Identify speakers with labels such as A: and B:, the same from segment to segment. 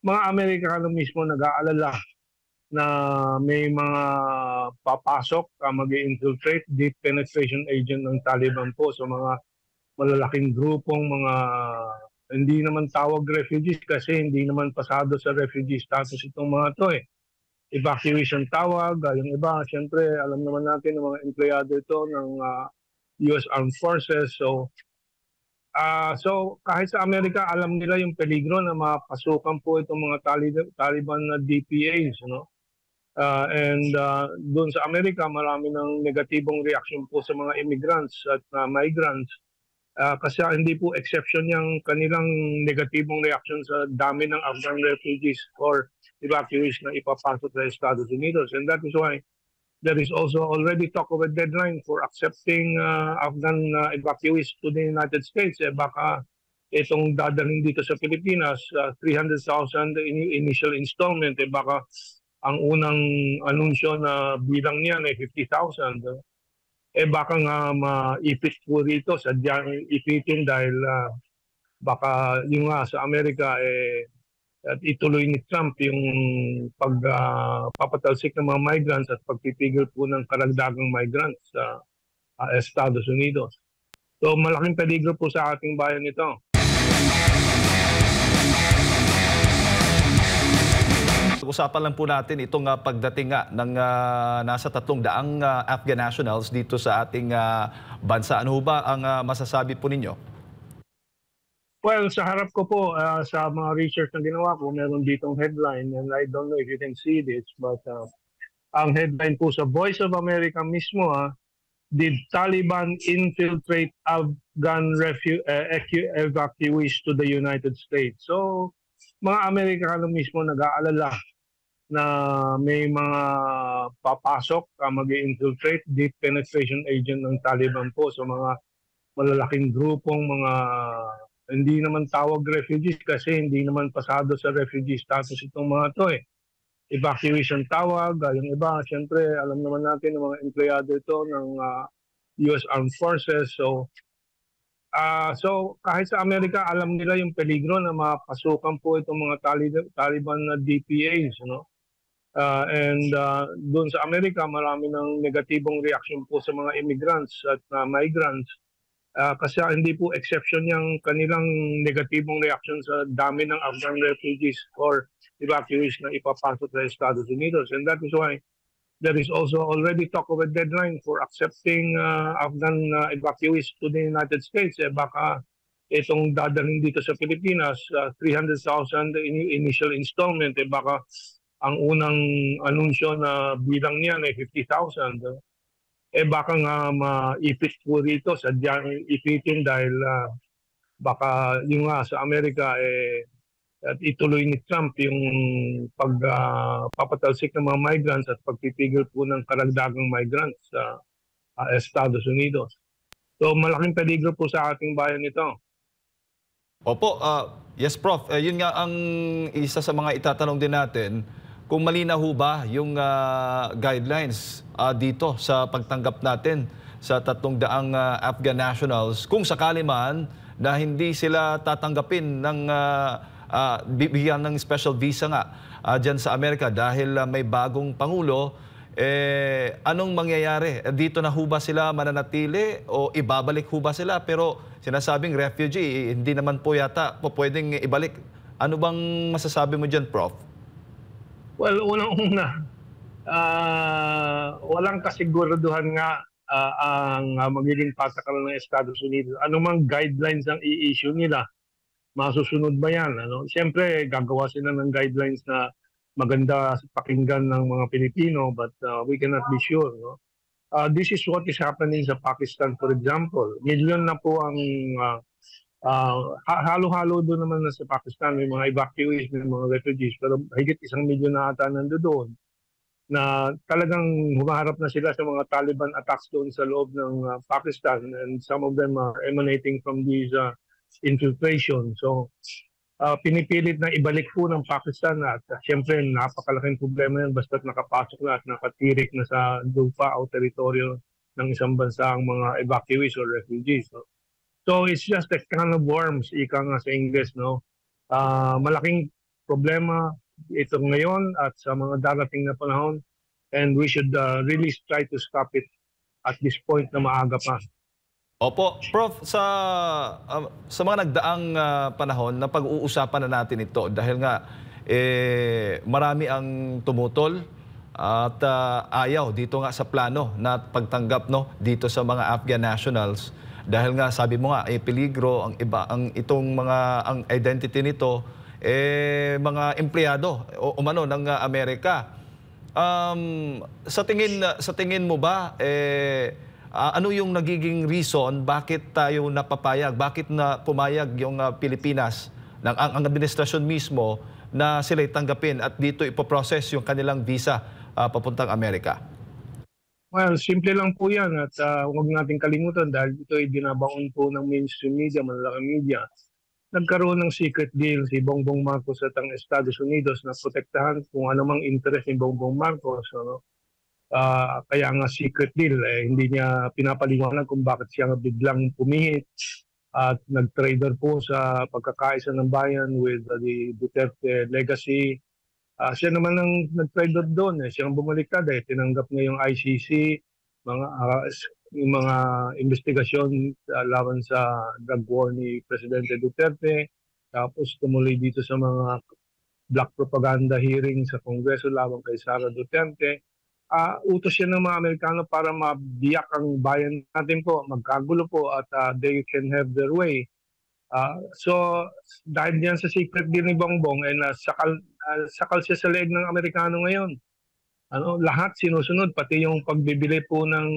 A: mga Amerikano mismo nag-aalala na may mga papasok, mag-infiltrate, deep penetration agent ng Taliban po sa mga malalaking grupong mga hindi naman tawag refugees kasi hindi naman pasado sa refugee status itong mga to eh. Evacuation tawag, yung iba, siyempre alam naman natin ng mga empleyado ito ng US Armed Forces. So kahit sa Amerika, alam nila yung peligro na mapasukan po itong mga Taliban na DPAs. Doon sa Amerika, marami ng negatibong reaction po sa mga immigrants at migrants. Kasi hindi po exception yung kanilang negatibong reaction sa dami ng Afghan refugees or evacuees na ipapasok sa Estados Unidos. And that is why there is also already talk of a deadline for accepting Afghan evacuees to the United States. Baka itong dadalhin dito sa Pilipinas, 300,000 initial installment, baka ang unang anunsyo na bilang niyan ay 50,000. Baka nga maipit po rito, sadyang ipitin dahil baka yung nga sa Amerika at ituloy ni Trump yung pagpapatalsik ng mga migrants at pagpipigil po ng karagdagang migrants sa Estados Unidos. So malaking peligro po sa ating bayan ito.
B: Usapan lang po natin itong pagdating ng nasa 300 Afghan nationals dito sa ating bansa. Ano ba ang masasabi po ninyo?
A: Well, sa harap ko po, sa mga research na ginawa ko, meron ditong headline, and I don't know if you can see this, but ang headline po sa Voice of America mismo, did Taliban infiltrate Afghan evacuees to the United States? So, mga Amerikano mismo nag-aalala na may mga papasok, mag-infiltrate, deep penetration agent ng Taliban po sa mga malalaking grupong mga hindi naman tawag refugees kasi hindi naman pasado sa refugee status itong mga to eh. Evacuation tawag, yung iba, siyempre alam naman natin ng mga empleyado ito ng US Armed Forces. So kahit sa Amerika, alam nila yung peligro na mapasukan po itong mga Taliban na DPAs. Doon sa Amerika, marami ng negatibong reaction po sa mga immigrants at migrants. Kasi hindi po exception yung kanilang negatibong reaction sa dami ng Afghan refugees or evacuees na ipapasok sa Estados Unidos. And that is why there is also already talk of a deadline for accepting Afghan evacuees to the United States. Baka itong dadalhin dito sa Pilipinas, 300,000 initial installment, baka ang unang anunsyo na bilang niyan ay 50,000. Baka nga maipit po rito, sadyang ipitin dahil baka yung nga sa Amerika at ituloy ni Trump yung pagpapatalsik ng mga migrants at pagpipigil po ng karagdagang migrants sa Estados Unidos. So malaking peligro po sa ating bayan ito.
B: Opo, yes Prof. Yun nga ang isa sa mga itatanong din natin. Kung malinaw ho ba yung guidelines dito sa pagtanggap natin sa 300 Afghan nationals, kung sakali man na hindi sila tatanggapin ng bibigyan ng special visa nga dyan sa Amerika dahil may bagong Pangulo, anong mangyayari? Dito na ho ba sila mananatili o ibabalik ho ba sila? Pero sinasabing refugee, hindi naman po yata po pwedeng ibalik. Ano bang masasabi mo dyan, Prof?
A: Well, unang-una, walang kasiguraduhan nga ang magiging patakaran ng Estados Unidos. Anumang guidelines ang i-issue nila, masusunod ba yan? Siyempre, gagawa sila ng guidelines na maganda sa pakinggan ng mga Pilipino, but we cannot be sure. This is what is happening sa Pakistan, for example. Milyon na po ang halo-halo doon naman na sa Pakistan, may mga evacuees, may mga refugees, pero higit 1 milyon na ata nandoon na talagang humaharap na sila sa mga Taliban attacks doon sa loob ng Pakistan, and some of them are emanating from these infiltration. So pinipilit na ibalik po ng Pakistan at siyempre napakalaking problema yan basta't nakapasok na at nakatirik na sa lupa o teritoryo ng isang bansa ang mga evacuees or refugees. So it's just a can of worms, ika nga sa English, no? Malaking problema ito ngayon at sa mga darating na panahon, and we should really try to stop it at this point na maaga pa.
B: Opo, Prof, sa mga nagdaang panahon na pag-uusapan na natin ito dahil nga marami ang tumutol at ayaw dito nga sa plano na pagtanggap dito sa mga Afghan nationals dahil nga sabi mo nga peligro ang itong mga ang identity nito mga empleyado o umano ng Amerika. Sa tingin mo ba ano yung nagiging reason bakit tayo napapayag, bakit na pumayag yung Pilipinas ng ang administrasyon mismo na sila'y tanggapin at dito ipoprocess yung kanilang visa papuntang Amerika?
A: Well, simple lang po yan at huwag natin kalimutan dahil ito ay binabaon po ng mainstream media, malalaking media. Nagkaroon ng secret deal si Bongbong Marcos at ang Estados Unidos na protektahan kung anumang interest ni Bongbong Marcos. Kaya nga secret deal, hindi niya pinapaliwanag kung bakit siya biglang pumihit at nag-trader po sa pagkakaisa ng bayan with the Duterte legacy. Siya naman ang nag-trader doon. Siya ang bumaliktad. Tinanggap niya yung ICC, yung mga investigasyon laban sa drug war ni Presidente Duterte. Tapos tumuloy dito sa mga black propaganda hearing sa Kongreso laban kay Sara Duterte. Utos yan ng mga Amerikano para mabiyak ang bayan natin po, magkagulo po at they can have their way. So dahil diyan sa secret deal ni Bongbong sakal siya sa leg ng Amerikano ngayon. Lahat sinusunod, pati yung pagbibili po ng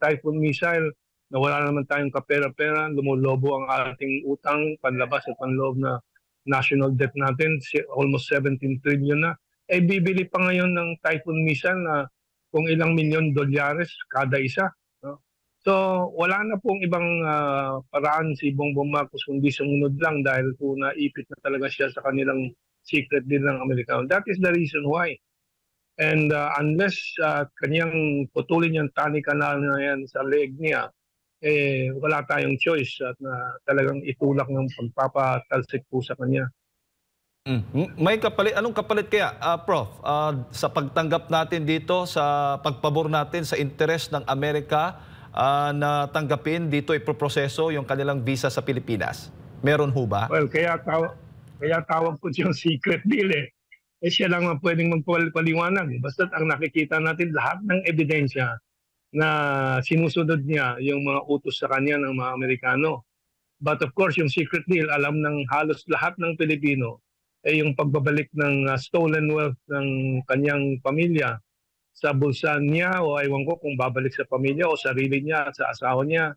A: Typhoon missile na wala naman tayong kapera-pera, lumulobo ang ating utang, panlabas at panloob na national debt natin, almost 17 trillion na. Bibili pa ngayon ng Typhoon missile na kung ilang milyon dolyares kada isa. So wala na pong ibang paraan si Bongbong Marcos kundi sumunod lang dahil po naipit na talaga siya sa kanilang secret deal ng Amerikano. That is the reason why. And unless kanyang putulin yung tani kanal na yan sa leg niya, wala tayong choice at talagang itulak ng pagpapatalsik po sa kanya.
B: May kapalit, anong kapalit kaya, Prof, sa pagtanggap natin dito, sa pagpabor natin sa interes ng Amerika na tanggapin dito iproproseso yung kanilang visa sa Pilipinas? Meron ho ba?
A: Well, kaya tawag ko yung secret deal siya lang ang pwedeng magpaliwanag. Basta ang nakikita natin lahat ng ebidensya na sinusunod niya yung mga utos sa kanya ng mga Amerikano. But of course, yung secret deal, alam ng halos lahat ng Pilipino, yung pagbabalik ng stolen wealth ng kanyang pamilya sa bulsa niya o aywan ko kung babalik sa pamilya o sarili niya at sa asawa niya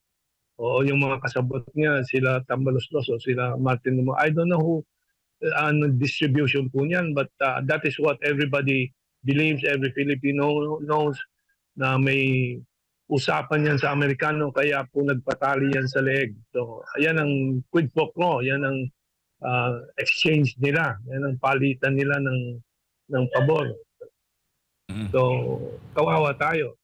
A: o yung mga kasabot niya, sila Tambaloslos o sila Martin Lumo. I don't know who distribution po niyan, but that is what everybody believes, every Filipino knows na may usapan yan sa Amerikano kaya po nagpatali yan sa leeg. So ayan ang quid pro quo, yan ang exchange nila, yan ang palitan nila ng pabor. So kawawa tayo.